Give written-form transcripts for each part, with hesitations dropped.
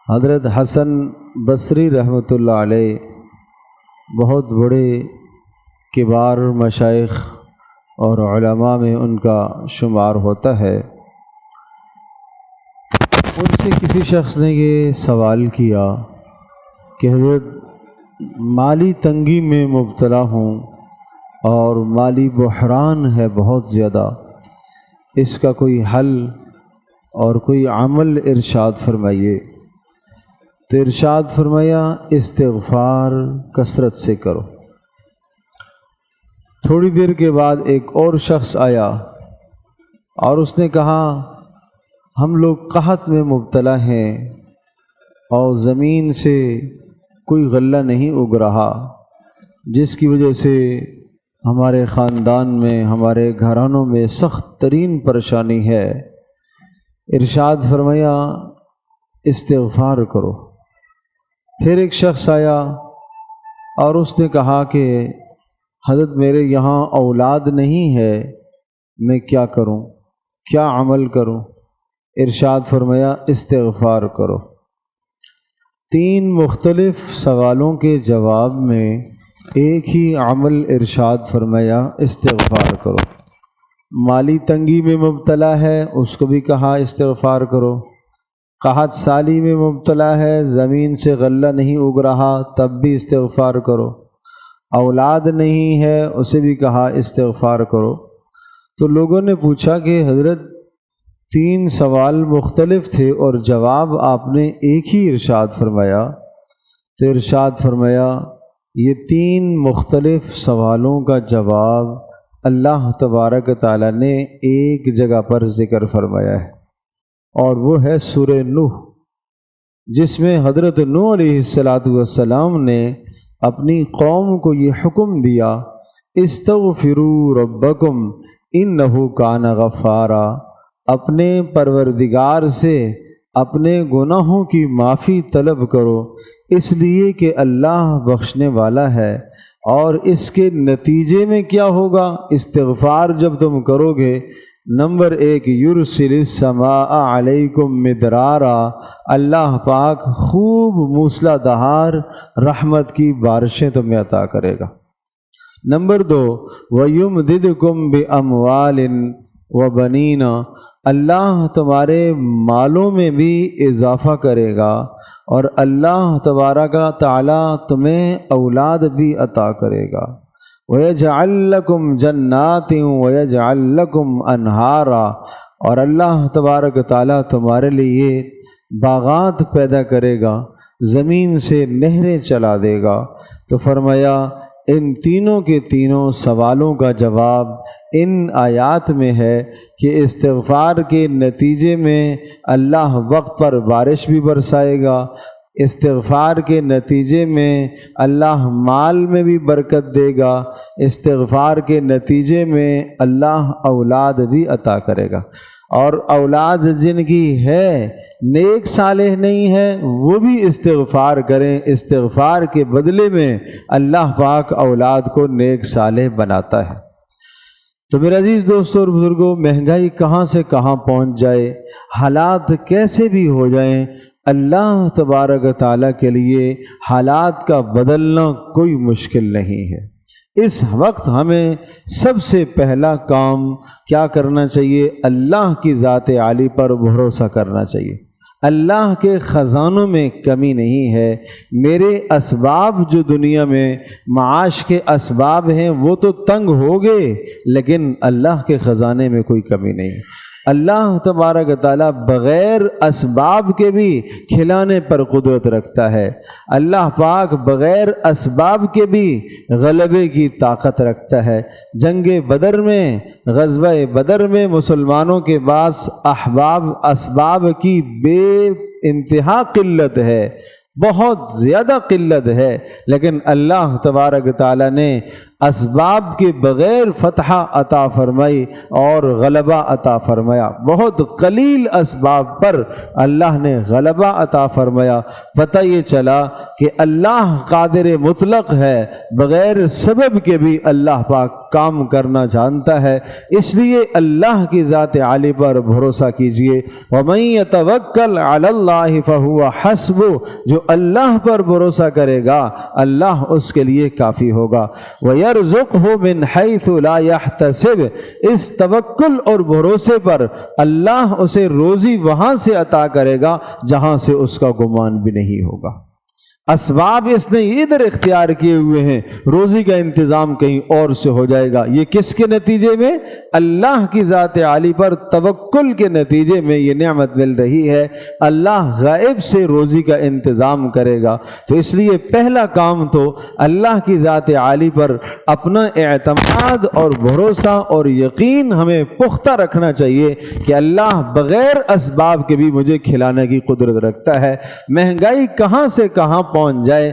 حضرت حسن بصری رحمۃ اللہ علیہ بہت بڑے کبار مشائخ اور علماء میں ان کا شمار ہوتا ہے۔ ان سے کسی شخص نے یہ سوال کیا کہ حضرت مالی تنگی میں مبتلا ہوں اور مالی بحران ہے بہت زیادہ، اس کا کوئی حل اور کوئی عمل ارشاد فرمائیے۔ تو ارشاد فرمایا استغفار کثرت سے کرو۔ تھوڑی دیر کے بعد ایک اور شخص آیا اور اس نے کہا ہم لوگ قحط میں مبتلا ہیں اور زمین سے کوئی غلہ نہیں اگ رہا، جس کی وجہ سے ہمارے خاندان میں ہمارے گھرانوں میں سخت ترین پریشانی ہے۔ ارشاد فرمایا استغفار کرو۔ پھر ایک شخص آیا اور اس نے کہا کہ حضرت میرے یہاں اولاد نہیں ہے، میں کیا کروں، کیا عمل کروں؟ ارشاد فرمایا استغفار کرو۔ تین مختلف سوالوں کے جواب میں ایک ہی عمل ارشاد فرمایا استغفار کرو۔ مالی تنگی میں مبتلا ہے، اس کو بھی کہا استغفار کرو۔ قحط سالی میں مبتلا ہے، زمین سے غلہ نہیں اگ رہا، تب بھی استغفار کرو۔ اولاد نہیں ہے، اسے بھی کہا استغفار کرو۔ تو لوگوں نے پوچھا کہ حضرت تین سوال مختلف تھے اور جواب آپ نے ایک ہی ارشاد فرمایا۔ تو ارشاد فرمایا یہ تین مختلف سوالوں کا جواب اللہ تبارک تعالیٰ نے ایک جگہ پر ذکر فرمایا ہے، اور وہ ہے سورہ نوح، جس میں حضرت نوح علیہ السلام نے اپنی قوم کو یہ حکم دیا استغفروا ربکم انہ کان غفارا، اپنے پروردگار سے اپنے گناہوں کی معافی طلب کرو، اس لیے کہ اللہ بخشنے والا ہے۔ اور اس کے نتیجے میں کیا ہوگا؟ استغفار جب تم کرو گے، نمبر ایک یرسل السماء علیکم مدرارا، اللہ پاک خوب موسلا دھار رحمت کی بارشیں تمہیں عطا کرے گا۔ نمبر دو وَيُمْدِدْكُمْ بِأَمْوَالٍ وَبَنِينَ، اللہ تمہارے مالوں میں بھی اضافہ کرے گا، اور اللہ تبارک تعالیٰ تمہیں اولاد بھی عطا کرے گا۔ وَيَجْعَلْ لَكُمْ جَنَّاتٍ وَيَجْعَلْ لَكُمْ أَنْهَارًا، اور اللہ تبارک تعالیٰ تمہارے لیے باغات پیدا کرے گا، زمین سے نہریں چلا دے گا۔ تو فرمایا ان تینوں کے تینوں سوالوں کا جواب ان آیات میں ہے کہ استغفار کے نتیجے میں اللہ وقت پر بارش بھی برسائے گا، استغفار کے نتیجے میں اللہ مال میں بھی برکت دے گا، استغفار کے نتیجے میں اللہ اولاد بھی عطا کرے گا، اور اولاد جن کی ہے نیک صالح نہیں ہے وہ بھی استغفار کریں، استغفار کے بدلے میں اللہ پاک اولاد کو نیک صالح بناتا ہے۔ تو میرے عزیز دوستوں اور بزرگوں، مہنگائی کہاں سے کہاں پہنچ جائے، حالات کیسے بھی ہو جائیں، اللہ تبارک تعالیٰ کے لیے حالات کا بدلنا کوئی مشکل نہیں ہے۔ اس وقت ہمیں سب سے پہلا کام کیا کرنا چاہیے؟ اللہ کی ذات عالی پر بھروسہ کرنا چاہیے۔ اللہ کے خزانوں میں کمی نہیں ہے۔ میرے اسباب جو دنیا میں معاش کے اسباب ہیں وہ تو تنگ ہو گئے، لیکن اللہ کے خزانے میں کوئی کمی نہیں ہے۔ اللہ تبارک تعالیٰ بغیر اسباب کے بھی کھلانے پر قدرت رکھتا ہے۔ اللہ پاک بغیر اسباب کے بھی غلبے کی طاقت رکھتا ہے۔ جنگ بدر میں، غزوہ بدر میں مسلمانوں کے پاس اسباب کی بے انتہا قلت ہے، بہت زیادہ قلت ہے، لیکن اللہ تبارک تعالیٰ نے اسباب کے بغیر فتح عطا فرمائی اور غلبہ عطا فرمایا۔ بہت قلیل اسباب پر اللہ نے غلبہ عطا فرمایا۔ پتہ یہ چلا کہ اللہ قادر مطلق ہے، بغیر سبب کے بھی اللہ پاک کام کرنا جانتا ہے، اس لیے اللہ کی ذات عالی پر بھروسہ کیجئے۔ وَمَن يَتَوَكَّلْ عَلَى اللَّهِ فَهُوَ حَسْبُهُ، جو اللہ پر بھروسہ کرے گا اللہ اس کے لیے کافی ہوگا۔ وَيَرْزُقْهُ مِنْ حَيْثُ لَا يَحْتَسِبُ، اس توکل اور بھروسے پر اللہ اسے روزی وہاں سے عطا کرے گا جہاں سے اس کا گمان بھی نہیں ہوگا۔ اسباب اس نے ادھر اختیار کیے ہوئے ہیں، روزی کا انتظام کہیں اور سے ہو جائے گا۔ یہ کس کے نتیجے میں؟ اللہ کی ذات عالی پر توکل کے نتیجے میں یہ نعمت مل رہی ہے۔ اللہ غائب سے روزی کا انتظام کرے گا، تو اس لیے پہلا کام تو اللہ کی ذات عالی پر اپنا اعتماد اور بھروسہ اور یقین ہمیں پختہ رکھنا چاہیے کہ اللہ بغیر اسباب کے بھی مجھے کھلانے کی قدرت رکھتا ہے۔ مہنگائی کہاں سے کہاں پہنچ جائے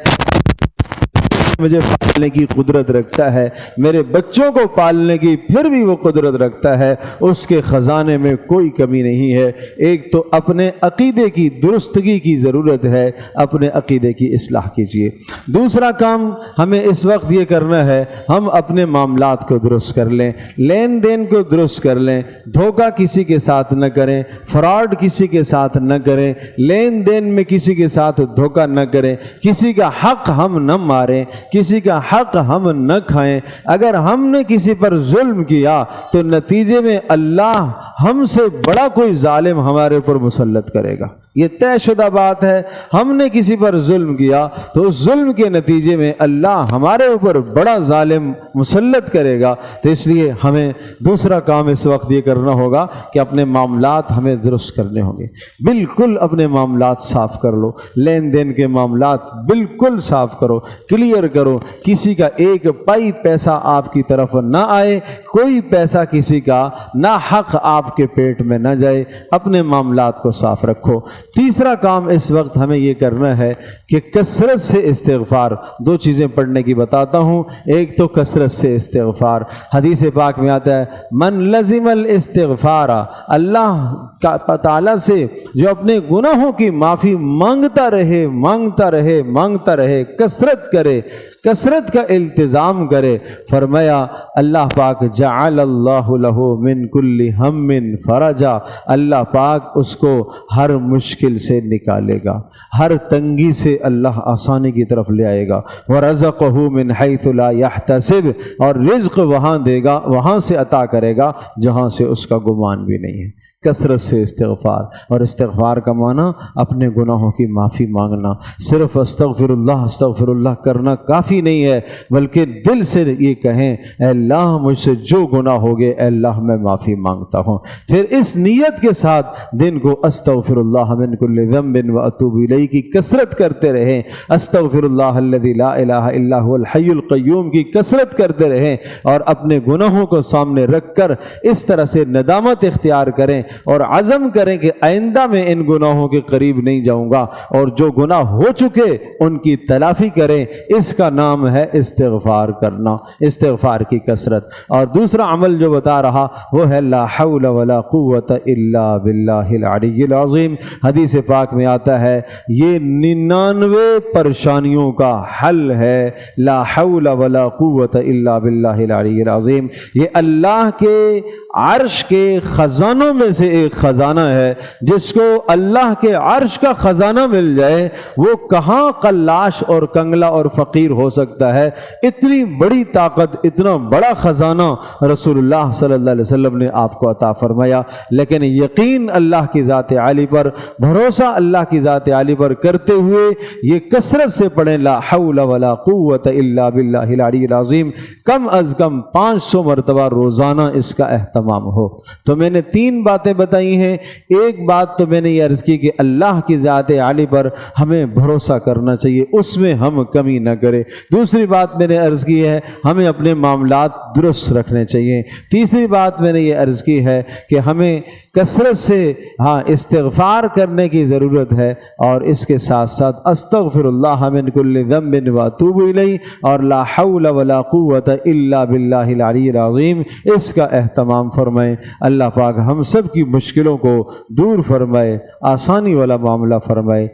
مجھے پالنے کی قدرت رکھتا ہے، میرے بچوں کو پالنے کی پھر بھی وہ قدرت رکھتا ہے، اس کے خزانے میں کوئی کمی نہیں ہے۔ ایک تو اپنے عقیدے کی درستگی کی ضرورت ہے، اپنے عقیدے کی اصلاح کیجیے۔ دوسرا کام ہمیں اس وقت یہ کرنا ہے، ہم اپنے معاملات کو درست کر لیں، لین دین کو درست کر لیں، دھوکہ کسی کے ساتھ نہ کریں، فراڈ کسی کے ساتھ نہ کریں، لین دین میں کسی کے ساتھ دھوکہ نہ کریں، کسی کا حق ہم نہ ماریں، کسی کا حق ہم نہ کھائیں۔ اگر ہم نے کسی پر ظلم کیا تو نتیجے میں اللہ ہم سے بڑا کوئی ظالم ہمارے اوپر مسلط کرے گا، یہ طے شدہ بات ہے۔ ہم نے کسی پر ظلم کیا تو اس ظلم کے نتیجے میں اللہ ہمارے اوپر بڑا ظالم مسلط کرے گا۔ تو اس لیے ہمیں دوسرا کام اس وقت یہ کرنا ہوگا کہ اپنے معاملات ہمیں درست کرنے ہوں گے۔ بالکل اپنے معاملات صاف کر لو، لین دین کے معاملات بالکل صاف کرو، کلیئر کرو، کسی کا ایک پائی پیسہ آپ کی طرف نہ آئے، کوئی پیسہ کسی کا نہ حق آپ کے پیٹ میں نہ جائے، اپنے معاملات کو صاف رکھو۔ تیسرا کام اس وقت ہمیں یہ کرنا ہے کہ کثرت سے استغفار، دو چیزیں پڑھنے کی بتاتا ہوں۔ ایک تو کثرت سے استغفار، حدیث پاک میں آتا ہے من لزم الاستغفار، اللہ تعالیٰ سے جو اپنے گناہوں کی معافی مانگتا رہے مانگتا رہے مانگتا رہے، کثرت کرے، کثرت کا التزام کرے، فرمایا اللہ پاک جعل اللہ لہ من کل ہم فرجا، اللہ پاک اس کو ہر مشکل سے نکالے گا، ہر تنگی سے اللہ آسانی کی طرف لے آئے گا۔ وَرَزَقَهُ مِنْ حَيْثُ لَا يَحْتَسِبُ، اور رزق وہاں دے گا، وہاں سے عطا کرے گا جہاں سے اس کا گمان بھی نہیں ہے۔ کثرت سے استغفار، اور استغفار کا معنی اپنے گناہوں کی معافی مانگنا۔ صرف استغفر اللہ کرنا کافی نہیں ہے، بلکہ دل سے یہ کہیں اے اللہ مجھ سے جو گناہ ہو گئے اے اللہ میں معافی مانگتا ہوں۔ پھر اس نیت کے ساتھ دن کو استغفر اللہ من کل ذنب واتوب الیہ کی کثرت کرتے رہیں، استغفر اللہ الذی لا الہ الا هو الحی القیوم کی کثرت کرتے رہیں، اور اپنے گناہوں کو سامنے رکھ کر اس طرح سے ندامت اختیار کریں اور عزم کریں کہ آئندہ میں ان گناہوں کے قریب نہیں جاؤں گا، اور جو گناہ ہو چکے ان کی تلافی کریں۔ اس کا نام ہے استغفار کرنا، استغفار کی کثرت۔ اور دوسرا عمل جو بتا رہا وہ ہے لا حول ولا قوت الا باللہ العلی العظیم۔ حدیث پاک میں آتا ہے یہ 99 پریشانیوں کا حل ہے، لا حول ولا قوت الا باللہ العلی العظیم۔ یہ اللہ کے عرش کے خزانوں میں سے ایک خزانہ ہے، جس کو اللہ کے عرش کا خزانہ مل جائے وہ کہاں قلاش اور کنگلا اور فقیر ہو سکتا ہے۔ اتنی بڑی طاقت، اتنا بڑا خزانہ رسول اللہ صلی اللہ علیہ وسلم نے آپ کو عطا فرمایا۔ لیکن یقین اللہ کی ذات عالی پر، بھروسہ اللہ کی ذات عالی پر کرتے ہوئے یہ کثرت سے پڑھیں لا حول ولا قوت الا باللہ العلی العظیم، کم از کم 500 مرتبہ روزانہ اس کا اہتمام ہو۔ تو میں نے 3 باتیں باتیں بتائی ہیں۔ ایک بات تو میں نے یہ عرض کی کہ اللہ کی ذات عالی پر ہمیں بھروسہ کرنا چاہیے، اس میں ہم کمی نہ کریں۔ دوسری بات میں نے عرض کی ہے ہمیں اپنے معاملات درست رکھنے چاہیے۔ تیسری بات میں نے یہ عرض کی ہے کہ ہمیں کثرت سے استغفار کرنے کی ضرورت ہے، اور اس کے ساتھ ساتھ استغفر اللہ من کل ذنب واتوب الیہ اور لا حول ولا قوت الا باللہ العلی العظیم، اس کا اہتمام فرمائیں۔ اللہ پاک ہم سب کی مشکلوں کو دور فرمائے، آسانی والا معاملہ فرمائے۔